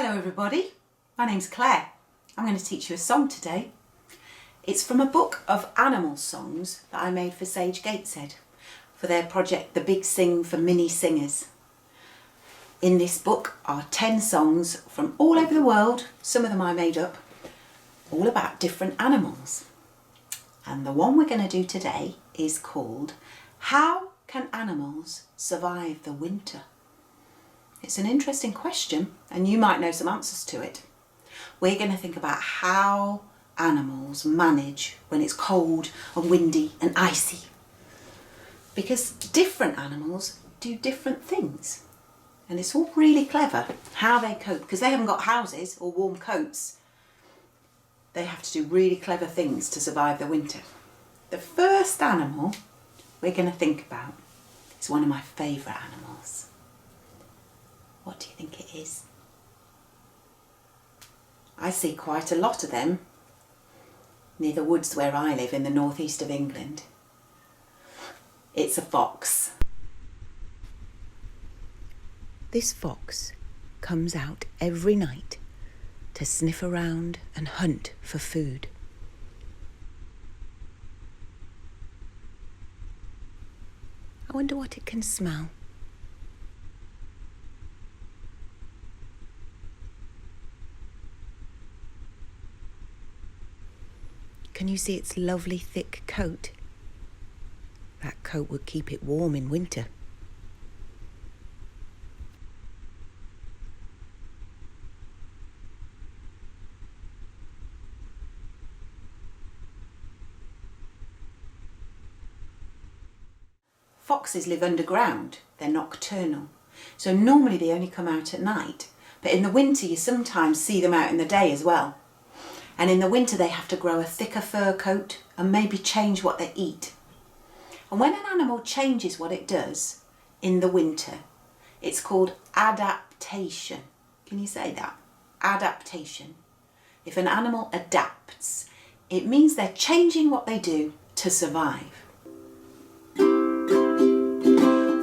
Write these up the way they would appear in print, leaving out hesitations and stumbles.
Hello everybody, my name's Claire. I'm going to teach you a song today. It's from a book of animal songs that I made for Sage Gateshead for their project The Big Sing for Mini Singers. In this book are 10 songs from all over the world, some of them I made up, all about different animals. And the one we're going to do today is called How Can Animals Survive the Winter? It's an interesting question and you might know some answers to it. We're going to think about how animals manage when it's cold and windy and icy. Because different animals do different things. And it's all really clever how they cope, because they haven't got houses or warm coats. They have to do really clever things to survive the winter. The first animal we're going to think about is one of my favourite animals. What do you think it is? I see quite a lot of them near the woods where I live in the northeast of England. It's a fox. This fox comes out every night to sniff around and hunt for food. I wonder what it can smell. Can you see its lovely thick coat? That coat would keep it warm in winter. Foxes live underground, they're nocturnal, so normally they only come out at night, but in the winter you sometimes see them out in the day as well. And in the winter they have to grow a thicker fur coat and maybe change what they eat. And when an animal changes what it does in the winter, it's called adaptation. Can you say that? Adaptation. If an animal adapts, it means they're changing what they do to survive.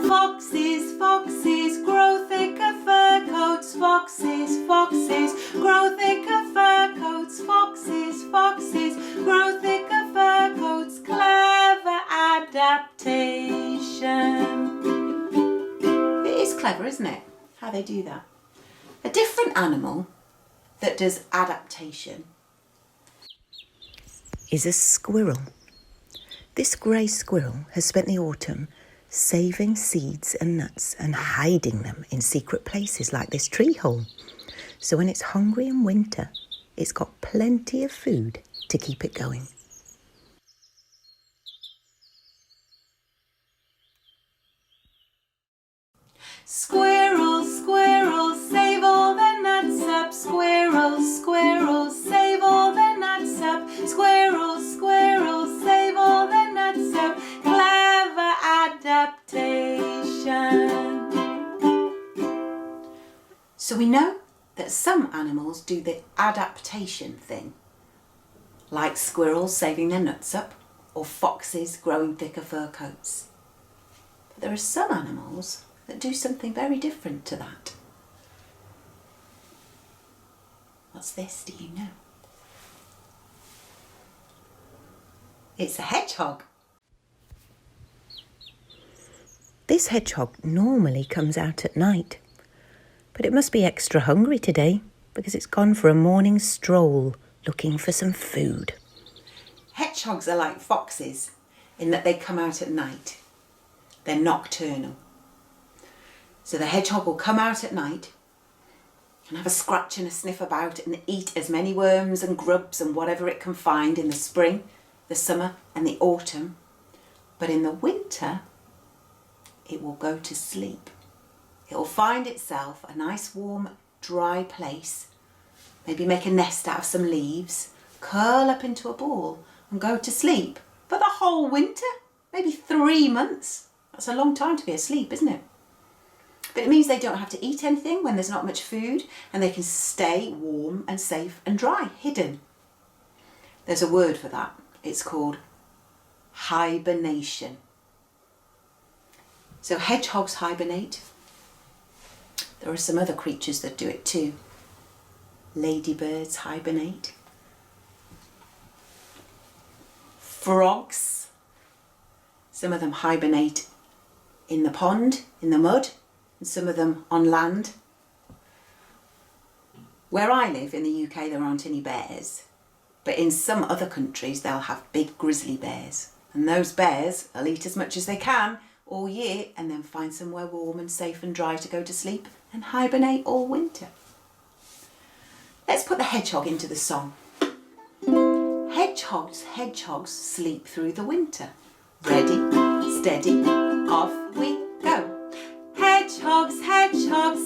Foxes, foxes, grow thicker fur coats. Foxes, foxes, grow thicker fur coats. Foxes, foxes, grow thicker fur coats. Clever adaptation. It is clever, isn't it? How they do that. A different animal that does adaptation is a squirrel. This grey squirrel has spent the autumn saving seeds and nuts and hiding them in secret places like this tree hole. So when it's hungry in winter, it's got plenty of food to keep it going. Squirrels, squirrels, save all the nuts up. Squirrels, squirrels, save all the nuts up. Squirrels, squirrels, save all the nuts up. Clever adaptation. So we know that some animals do the adaptation thing, like squirrels saving their nuts up or foxes growing thicker fur coats. But there are some animals that do something very different to that. What's this, do you know? It's a hedgehog. This hedgehog normally comes out at night, but it must be extra hungry today because it's gone for a morning stroll looking for some food. Hedgehogs are like foxes in that they come out at night. They're nocturnal. So the hedgehog will come out at night and have a scratch and a sniff about and eat as many worms and grubs and whatever it can find in the spring, the summer and the autumn. But in the winter, it will go to sleep. It will find itself a nice warm dry place, maybe make a nest out of some leaves, curl up into a ball and go to sleep for the whole winter, maybe 3 months. That's a long time to be asleep, isn't it? But it means they don't have to eat anything when there's not much food and they can stay warm and safe and dry, hidden. There's a word for that. It's called hibernation. So hedgehogs hibernate. There are some other creatures that do it too. Ladybirds hibernate. Frogs, some of them hibernate in the pond, in the mud, and some of them on land. Where I live in the UK there aren't any bears, but in some other countries they'll have big grizzly bears, and those bears will eat as much as they can all year and then find somewhere warm and safe and dry to go to sleep and hibernate all winter. Let's put the hedgehog into the song. Hedgehogs sleep through the winter. Ready, steady, off we go. Hedgehogs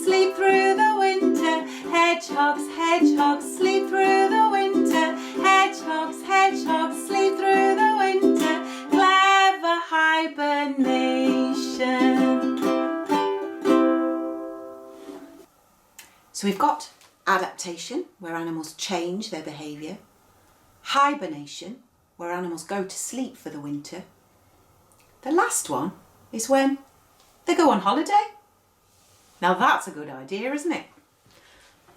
sleep through the winter. Hedgehogs sleep through the winter. Hedgehogs sleep through the winter. Clever hibernation. So we've got adaptation, where animals change their behaviour. Hibernation, where animals go to sleep for the winter. The last one is when they go on holiday. Now that's a good idea, isn't it?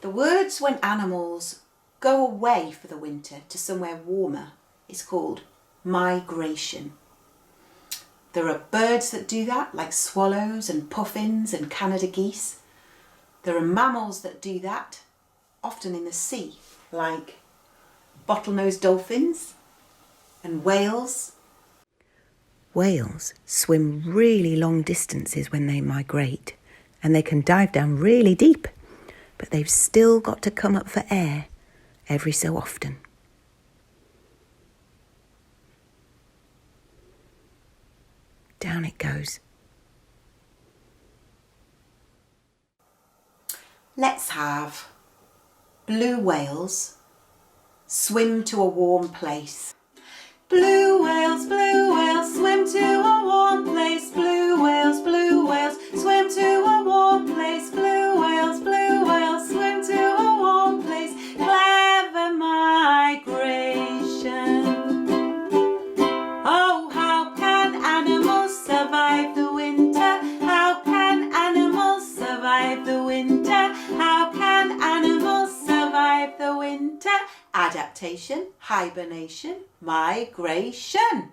The words when animals go away for the winter to somewhere warmer is called migration. There are birds that do that, like swallows and puffins and Canada geese. There are mammals that do that, often in the sea, like bottlenose dolphins and whales. Whales swim really long distances when they migrate, and they can dive down really deep, but they've still got to come up for air every so often. Down it goes. Let's have blue whales swim to a warm place. Blue whales swim to a warm place. Blue whales swim to a warm place. Blue whales swim to a warm place. Clever migration. Oh, how can animals survive the winter? How can animals survive the winter? How can animals survive the winter? Adaptation, hibernation, migration.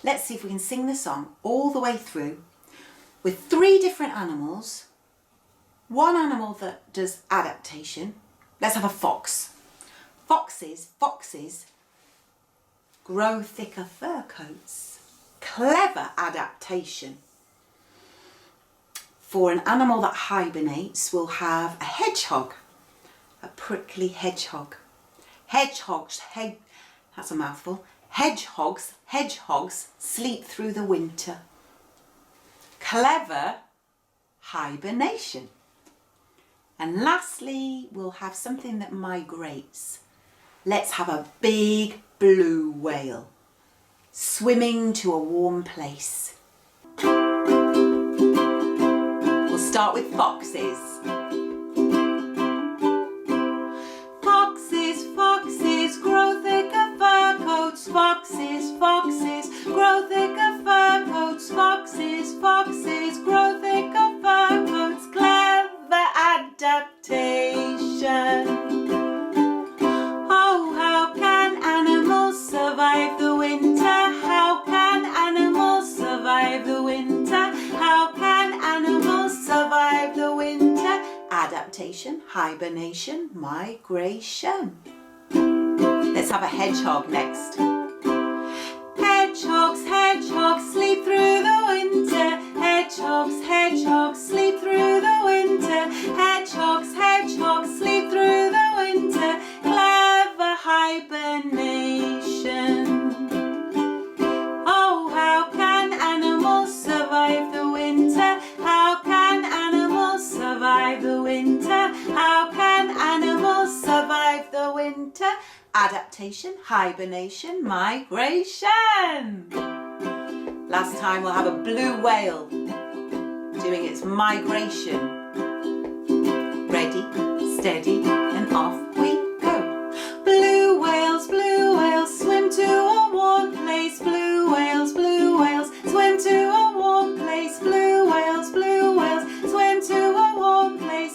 Let's see if we can sing the song all the way through with 3 different animals. One animal that does adaptation. Let's have a fox. Foxes grow thicker fur coats. Clever adaptation. For an animal that hibernates, we'll have a hedgehog, a prickly hedgehog. That's a mouthful. Hedgehogs sleep through the winter. Clever hibernation. And lastly, we'll have something that migrates. Let's have a big blue whale swimming to a warm place. Start with foxes. Foxes grow thicker fur coats. Foxes grow thicker fur coats. Foxes grow thicker fur coats. Clever adaptation. Oh, how can animals survive the winter? How can animals survive the winter? How can animals survive the winter? Adaptation, hibernation, migration. Let's have a hedgehog next. Hedgehogs sleep through the winter. Hedgehogs sleep through the winter. Hedgehogs sleep through the winter. Clever hibernation. Oh, how can animals survive the winter? How can animals survive the winter? How can animals survive the winter? Adaptation, hibernation, migration. Last time we'll have a blue whale doing its migration. Ready, steady, and off we go. Blue whales swim to a warm place. Blue whales swim to a warm place. Blue whales swim to a warm place.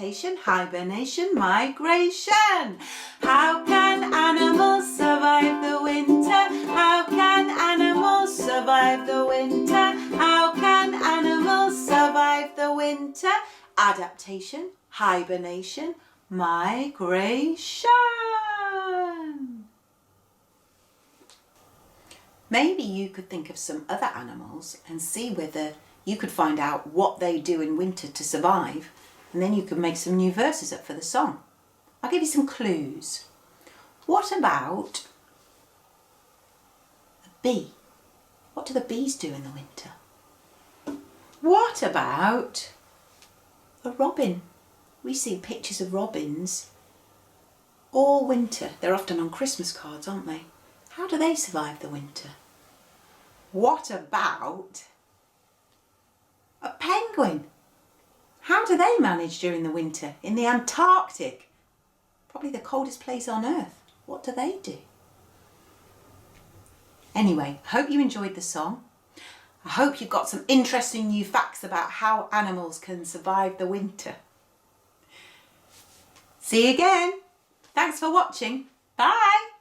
adaptation, hibernation, migration. How can animals survive the winter? How can animals survive the winter? How can animals survive the winter? Adaptation, hibernation, migration. Maybe you could think of some other animals and see whether you could find out what they do in winter to survive, and then you could make some new verses up for the song. I'll give you some clues. What about a bee? What do the bees do in the winter? What about a robin? We see pictures of robins all winter. They're often on Christmas cards, aren't they? How do they survive the winter? What about a penguin? How do they manage during the winter in the Antarctic? Probably the coldest place on earth. What do they do? Anyway, I hope you enjoyed the song. I hope you've got some interesting new facts about how animals can survive the winter. See you again. Thanks for watching. Bye.